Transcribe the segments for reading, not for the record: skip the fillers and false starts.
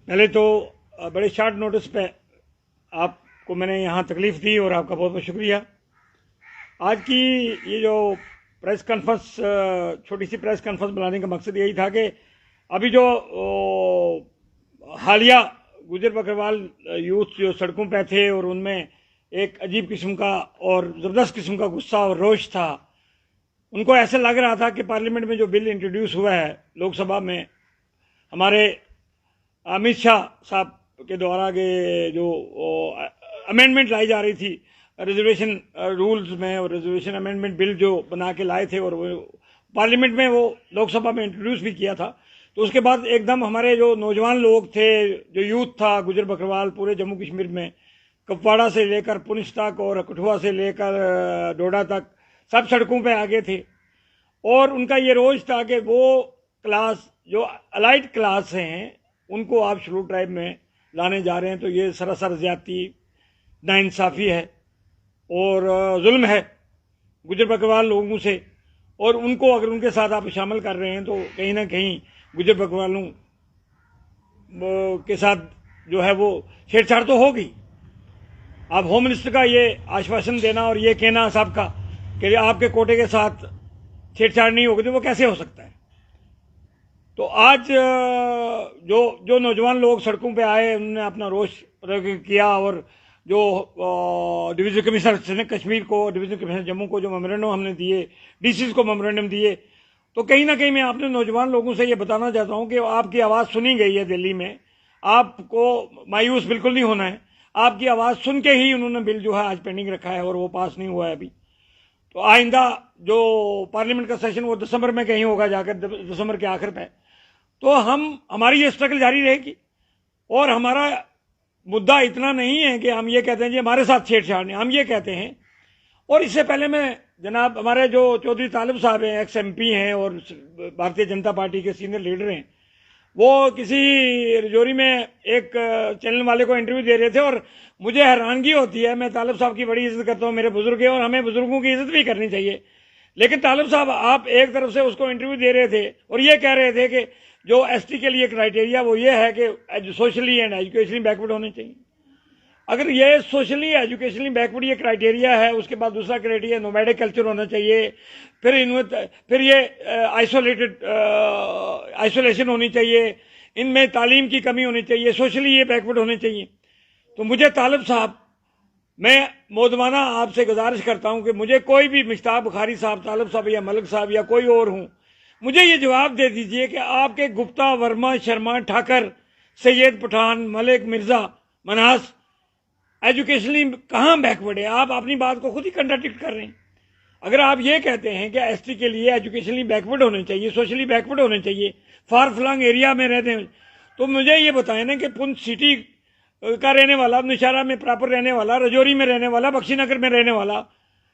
پہلے تو بڑے شارٹ نوٹس پہ آپ کو میں نے یہاں تکلیف دی اور آپ کا بہت بہت شکریہ۔ آج کی یہ جو پریس کانفرنس، چھوٹی سی پریس کانفرنس بلانے کا مقصد یہی تھا کہ ابھی جو حالیہ گجر بکروال یوتھ جو سڑکوں پہ تھے اور ان میں ایک عجیب قسم کا اور زبردست قسم کا غصہ اور روش تھا، ان کو ایسے لگ رہا تھا کہ پارلیمنٹ میں جو بل انٹروڈیوس ہوا ہے لوک سبھا میں ہمارے امت شاہ صاحب کے دوارا کہ جو امینڈمنٹ لائی جا رہی تھی ریزرویشن رولز میں، اور ریزرویشن امینڈمنٹ بل جو بنا کے لائے تھے اور وہ پارلیمنٹ میں وہ لوک سبھا میں انٹروڈیوس بھی کیا تھا، تو اس کے بعد ایک دم ہمارے جو نوجوان لوگ تھے، جو یوتھ تھا گجر بکروال پورے جموں کشمیر میں، کپواڑہ سے لے کر پونچھ تک اور کٹھوا سے لے کر ڈوڈا تک سب سڑکوں پہ آگے تھے، اور ان کا یہ روز تھا کہ وہ کلاس جو الائٹ کلاس ہیں ان کو آپ شیڈول ٹرائب میں لانے جا رہے ہیں، تو یہ سراسر زیادتی، ناانصافی ہے اور ظلم ہے گجر بکروال لوگوں سے، اور ان کو اگر ان کے ساتھ آپ شامل کر رہے ہیں تو کہیں نہ کہیں گجر بکروالوں کے ساتھ جو ہے وہ چھیڑ چھاڑ تو ہوگی۔ آپ ہوم منسٹر کا یہ آشواسن دینا اور یہ کہنا سب کا کہ آپ کے کوٹے کے ساتھ چھیڑ چھاڑ نہیں ہوگی، تو وہ کیسے ہو سکتا ہے؟ تو آج جو نوجوان لوگ سڑکوں پہ آئے انہوں نے اپنا روش کیا، اور جو ڈویژن کمشنر کشمیر کو، ڈویژن کمشنر جموں کو جو میمورنڈم ہم نے دیے، ڈی سیز کو میمورنڈم دیے، تو کہیں نہ کہیں میں اپنے نوجوان لوگوں سے یہ بتانا چاہتا ہوں کہ آپ کی آواز سنی گئی ہے دلی میں، آپ کو مایوس بالکل نہیں ہونا ہے، آپ کی آواز سن کے ہی انہوں نے بل جو ہے آج پینڈنگ رکھا ہے اور وہ پاس نہیں ہوا ہے ابھی۔ تو آئندہ جو پارلیمنٹ کا سیشن وہ دسمبر میں کہیں ہوگا جا کر، دسمبر کے آخر پہ، تو ہماری یہ اسٹرگل جاری رہے گی، اور ہمارا مدعا اتنا نہیں ہے کہ ہم یہ کہتے ہیں جی ہمارے ساتھ چھیڑ چھاڑ نہیں، ہم یہ کہتے ہیں، اور اس سے پہلے میں جناب ہمارے جو چودھری طالب صاحب ہیں، ایکس ایم پی ہیں اور بھارتیہ جنتا پارٹی کے سینئر لیڈر ہیں، وہ کسی رجوری میں ایک چینل والے کو انٹرویو دے رہے تھے، اور مجھے حیرانگی ہوتی ہے، میں طالب صاحب کی بڑی عزت کرتا ہوں، میرے بزرگ ہیں اور ہمیں بزرگوں کی عزت بھی کرنی چاہیے، لیکن طالب صاحب آپ ایک طرف سے اس کو انٹرویو دے رہے تھے اور یہ کہہ رہے تھے کہ جو ایس ٹی کے لیے کرائٹیریا وہ یہ ہے کہ سوشلی اینڈ ایجوکیشنلی بیکورڈ ہونے چاہیے۔ اگر یہ سوشلی ایجوکیشنلی بیکورڈ یہ کرائٹیریا ہے، اس کے بعد دوسرا کرائٹیریا نومیڈک کلچر ہونا چاہیے، پھر یہ آئسولیشن ہونی چاہیے، ان میں تعلیم کی کمی ہونی چاہیے، سوشلی یہ بیکورڈ ہونے چاہیے، تو مجھے طالب صاحب، میں مودبانہ آپ سے گزارش کرتا ہوں کہ مجھے کوئی بھی مشتاق بخاری صاحب، طالب صاحب یا ملک صاحب یا کوئی اور ہوں، مجھے یہ جواب دے دیجئے کہ آپ کے گپتا، ورما، شرما، ٹھاکر، سید پٹھان، ملک، مرزا، مناس ایجوکیشنلی کہاں بیکورڈ ہے؟ آپ اپنی بات کو خود ہی کنٹراڈکٹ کر رہے ہیں۔ اگر آپ یہ کہتے ہیں کہ ایس ٹی کے لیے ایجوکیشنلی بیکورڈ ہونے چاہیے، سوشلی بیکورڈ ہونے چاہیے، فار فلنگ ایریا میں رہتے ہیں، تو مجھے یہ بتائیں نا کہ پونچھ سٹی کا رہنے والا، نشارہ میں پراپر رہنے والا، رجوری میں رہنے والا، بخشی نگر میں رہنے والا،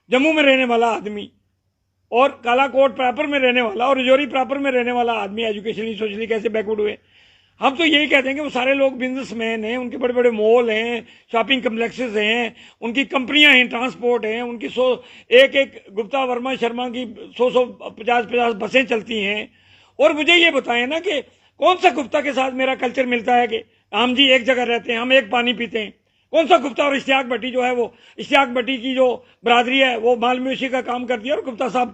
جموں میں رہنے والا آدمی، اور کالا کوٹ پراپر میں رہنے والا اور رجوری پراپر میں رہنے والا آدمی ایجوکیشنلی سوشلی کیسے بیکورڈ ہوئے؟ ہم تو یہی کہتے ہیں کہ وہ سارے لوگ بزنس مین ہیں، ان کے بڑے بڑے مال ہیں، شاپنگ کمپلیکسز ہیں، ان کی کمپنیاں ہیں، ٹرانسپورٹ ہیں، ان کی ایک گپتا، ورما، شرما کی 100 بسیں چلتی ہیں، اور مجھے یہ بتائیں نا کہ کون سا گپتا کے ساتھ میرا کلچر ملتا ہے کہ ہم جی ایک جگہ رہتے ہیں، ہم ایک پانی پیتے ہیں؟ کون سا گپتا؟ اور اشتیاق بھٹی جو ہے، وہ اشتیاق بھٹی کی جو برادری ہے وہ مال مویشی کا کام کرتی ہے، اور گپتا صاحب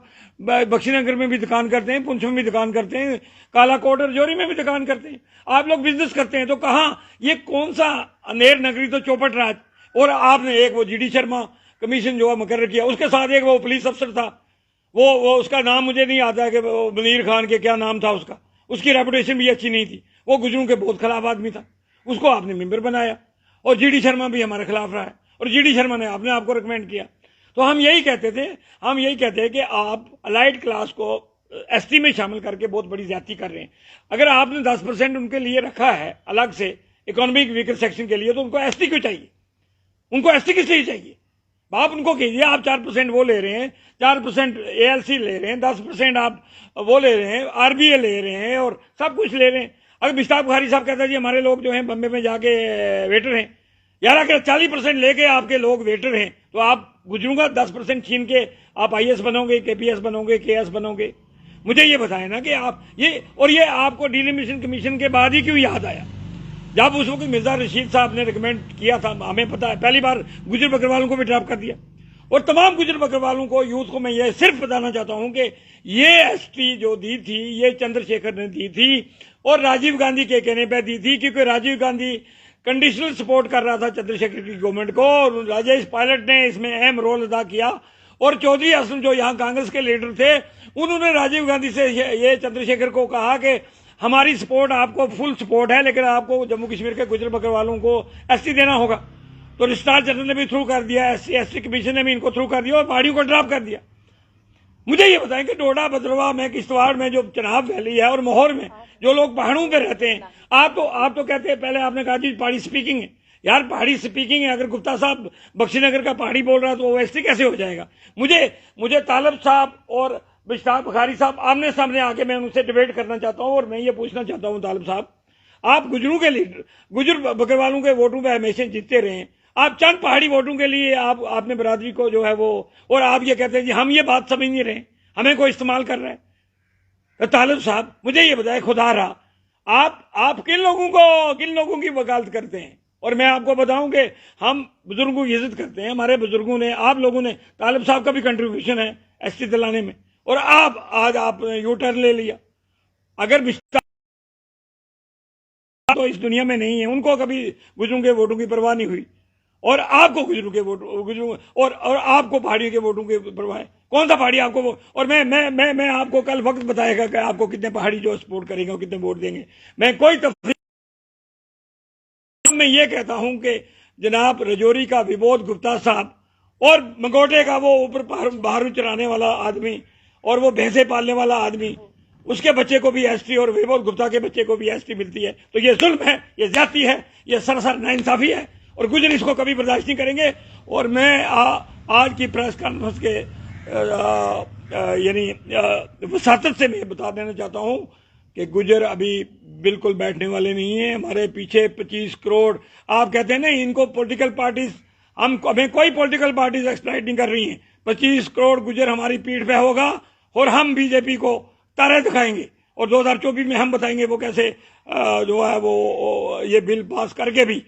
بخشی نگر میں بھی دکان کرتے ہیں، پونچھ میں بھی دکان کرتے ہیں، کالا کوٹ اور جوری میں بھی دکان کرتے ہیں، آپ لوگ بزنس کرتے ہیں، تو کہاں یہ کون سا انیر نگری تو چوپٹ راج؟ اور آپ نے ایک وہ جی ڈی شرما کمیشن جو ہے مقرر کیا، اس کے ساتھ ایک وہ پولیس افسر تھا، وہ اس کا نام مجھے نہیں آتا ہے کہ منیر خان کے کیا نام تھا اس کی ریپوٹیشن بھی اچھی نہیں تھی، وہ گجروں کے بہت خلاف آدمی تھا، اس کو آپ نے ممبر بنایا، اور جی ڈی شرما بھی ہمارے خلاف رہا ہے، اور جی ڈی شرما نے آپ کو ریکمینڈ کیا۔ تو ہم یہی کہتے ہیں کہ آپ الائٹ کلاس کو ایس ٹی میں شامل کر کے بہت بڑی زیادتی کر رہے ہیں۔ اگر آپ نے 10% ان کے لیے رکھا ہے الگ سے اکانومک ویکر سیکشن کے لیے، تو ان کو ایس ٹی کیوں چاہیے؟ ان کو ایس ٹی کس لیے چاہیے؟ آپ ان کو کہیے آپ 4% وہ لے رہے ہیں، 4% اے ایل سی لے رہے ہیں، 10% آپ وہ لے رہے ہیں، آر بی اے لے رہے ہیں، اور سب کچھ لے رہے ہیں۔ اگر مشتاق بخاری صاحب کہتا ہے جی ہمارے لوگ جو ہیں بمبے میں جا کے ویٹر ہیں، یار اگر 40% لے کے آپ کے لوگ ویٹر ہیں، تو آپ گجروں کا 10% چھین کے آپ آئی ایس بنو گے، کے پی ایس بنو گے، کے ایس بنو گے؟ مجھے یہ بتائیں نا کہ آپ یہ آپ کو ڈیلیمیشن کمیشن کے بعد ہی کیوں یاد آیا؟ جب اس وقت مرزا رشید صاحب نے ریکمینڈ کیا تھا، ہمیں پتا ہے، پہلی بار گجر بکروالوں کو بھی ڈراپ کر دیا. اور تمام گجر بکروالوں کو، یوتھ کو میں یہ صرف بتانا چاہتا ہوں کہ یہ ایس ٹی جو دی تھی یہ چندر شیکھر نے دی تھی اور راجیو گاندھی کے کہنے پہ دی تھی، کیونکہ راجیو گاندھی کنڈیشنل سپورٹ کر رہا تھا چندر شیکھر کی گورنمنٹ کو، اور راجیش پائلٹ نے اس میں اہم رول ادا کیا. اور چودھری اسلم جو یہاں کانگریس کے لیڈر تھے، انہوں نے راجیو گاندھی سے یہ چندر شیکھر کو کہا کہ ہماری سپورٹ آپ کو فل سپورٹ ہے، لیکن آپ کو جموں کشمیر کے گجر بکروالوں کو ایس ٹی دینا ہوگا. تو رجسٹرار جنرل نے بھی تھرو کر دیا، ایس ٹی کمیشن نے بھی ان کو تھرو کر دیا اور پہاڑیوں کو ڈراپ کر دیا. مجھے یہ بتائیں کہ ڈوڈا بدروا میں، کشتواڑ میں جو چناب ویلی ہے اور مہور میں جو لوگ پہاڑوں پہ رہتے ہیں، آپ تو کہتے ہیں، پہلے آپ نے کہا جی پہاڑی سپیکنگ ہے. یار پہاڑی سپیکنگ ہے، اگر گپتا صاحب بخشی نگر کا پہاڑی بول رہا ہے تو وہ ایس ٹی کیسے ہو جائے گا؟ مجھے طالب صاحب اور مشتاق بخاری صاحب آمنے سامنے آ کے میں ان سے ڈیبیٹ کرنا چاہتا ہوں، اور میں یہ پوچھنا چاہتا ہوں طالب صاحب، آپ گجروں کے لیڈر، گجر بکروالوں کے ووٹوں پہ ہمیشہ جیتتے رہے ہیں، آپ چند پہاڑی ووٹوں کے لیے آپ نے برادری کو جو ہے وہ، اور آپ یہ کہتے ہیں جی ہم یہ بات سمجھ نہیں رہے، ہمیں کوئی استعمال کر رہا ہے. طالب صاحب مجھے یہ بتائے خدا رہا، آپ کن لوگوں کی وکالت کرتے ہیں؟ اور میں آپ کو بتاؤں کہ ہم بزرگوں کی عزت کرتے ہیں، ہمارے بزرگوں نے، آپ لوگوں نے، طالب صاحب کا بھی کنٹریبیوشن ہے ایس ٹی دلانے میں، اور آج آپ یو ٹرن لے لیا. اگر تو اس دنیا میں نہیں ہے، ان کو کبھی گجروں کے ووٹوں کی پرواہ نہیں ہوئی، اور آپ کو گجروں اور آپ کو پہاڑیوں کے ووٹوں کی پرواہ ہے. کون سا پہاڑی آپ کو اور میں آپ کو کل وقت بتائے گا کہ آپ کو کتنے پہاڑی جو سپورٹ کریں گے اور کتنے ووٹ دیں گے. میں کوئی تفریح میں یہ کہتا ہوں کہ جناب رجوری کا وبودھ گپتا صاحب اور منگوٹے کا وہ اوپر بہارو چرانے والا آدمی اور وہ بھینسے پالنے والا آدمی، اس کے بچے کو بھی ایس ٹی اور وبودھ گپتا کے بچے کو بھی ایس ٹی ملتی ہے، تو یہ ظلم ہے، یہ زیادتی ہے، یہ سراسر ناانصافی ہے، اور گجر اس کو کبھی برداشت نہیں کریں گے. اور میں آج کی پریس کانفرنس کے یعنی وساطت سے میں بتا دینا چاہتا ہوں کہ گجر ابھی بالکل بیٹھنے والے نہیں ہیں. ہمارے پیچھے 25 کروڑ، آپ کہتے ہیں نا ان کو پولیٹیکل پارٹیز، ہمیں کوئی پولیٹیکل پارٹیز ایکسپلائٹ نہیں کر رہی ہیں. 25 کروڑ گجر ہماری پیٹھ پہ ہوگا اور ہم بی جے پی کو تارے دکھائیں گے، اور 2024 میں ہم بتائیں گے وہ کیسے جو ہے وہ یہ بل پاس کر کے بھی،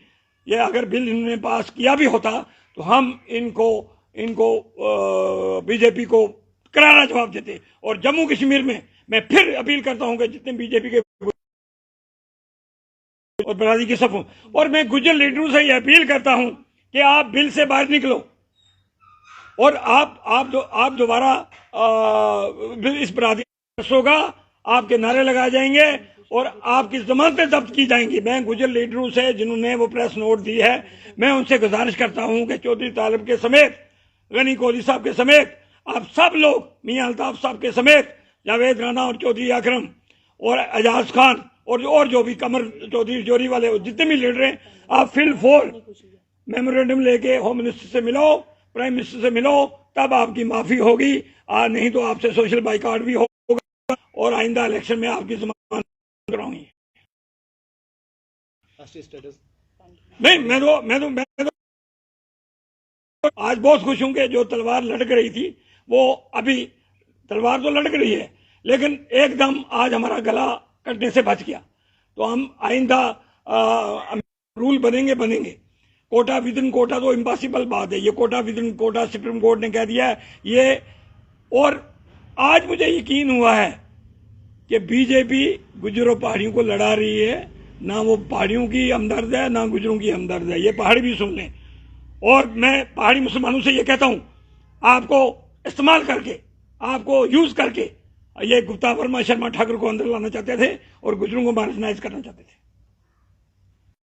یہ اگر بل انہوں نے پاس کیا بھی ہوتا تو ہم ان کو بی جے پی کو کرارا جواب دیتے. اور جموں کشمیر میں پھر اپیل کرتا ہوں کہ جتنے بی جے پی کے اور برادری کی صفوں، اور میں گجر لیڈروں سے یہ اپیل کرتا ہوں کہ آپ بل سے باہر نکلو، اور آپ دوبارہ اس برادری ہوگا، آپ کے نعرے لگائے جائیں گے اور آپ کی ضمانتیں ضبط کی جائیں گی. میں گجر لیڈروں سے جنہوں نے وہ پریس نوٹ دی ہے، میں ان سے گزارش کرتا ہوں کہ چودھری طالب کے سمیت، غنی کوہلی صاحب کے سمیت، آپ سب لوگ، میاں الطاف صاحب کے سمیت، جاوید رانا اور چودھری اکرم اور اعجاز خان اور جو بھی قمر چودھری جوری والے جتنے بھی لیڈر ہیں، آپ فل فور میمورینڈم لے کے ہوم منسٹر سے ملو، پرائم منسٹر سے ملو، تب آپ کی معافی ہوگی، نہیں تو آپ سے سوشل بائیکاٹ بھی ہوگا اور آئندہ الیکشن میں آپ کی ضمانت کراؤں گی. نہیں میں تو آج بہت خوش ہوں کہ جو تلوار لٹک رہی تھی وہ ابھی تلوار تو لٹک رہی ہے، لیکن ایک دم آج ہمارا گلا کٹنے سے بچ گیا. تو ہم آئندہ رول بنیں گے. کوٹا ودن کوٹا تو امپاسبل بات ہے، یہ کوٹا ودن کوٹا سپریم کورٹ نے کہہ دیا ہے یہ. اور آج مجھے یقین ہوا ہے کہ بی جے پی گجروں پہاڑیوں کو لڑا رہی ہے، نہ وہ پہاڑیوں کی ہمدرد ہے نہ گجروں کی ہمدرد ہے، یہ پہاڑی بھی سن لیں. اور میں پہاڑی مسلمانوں سے یہ کہتا ہوں، آپ کو استعمال کر کے، آپ کو یوز کر کے، یہ گپتا ورما شرما ٹھاکر کو اندر لانا چاہتے تھے اور گجروں کو مارجنائز کرنا چاہتے تھے.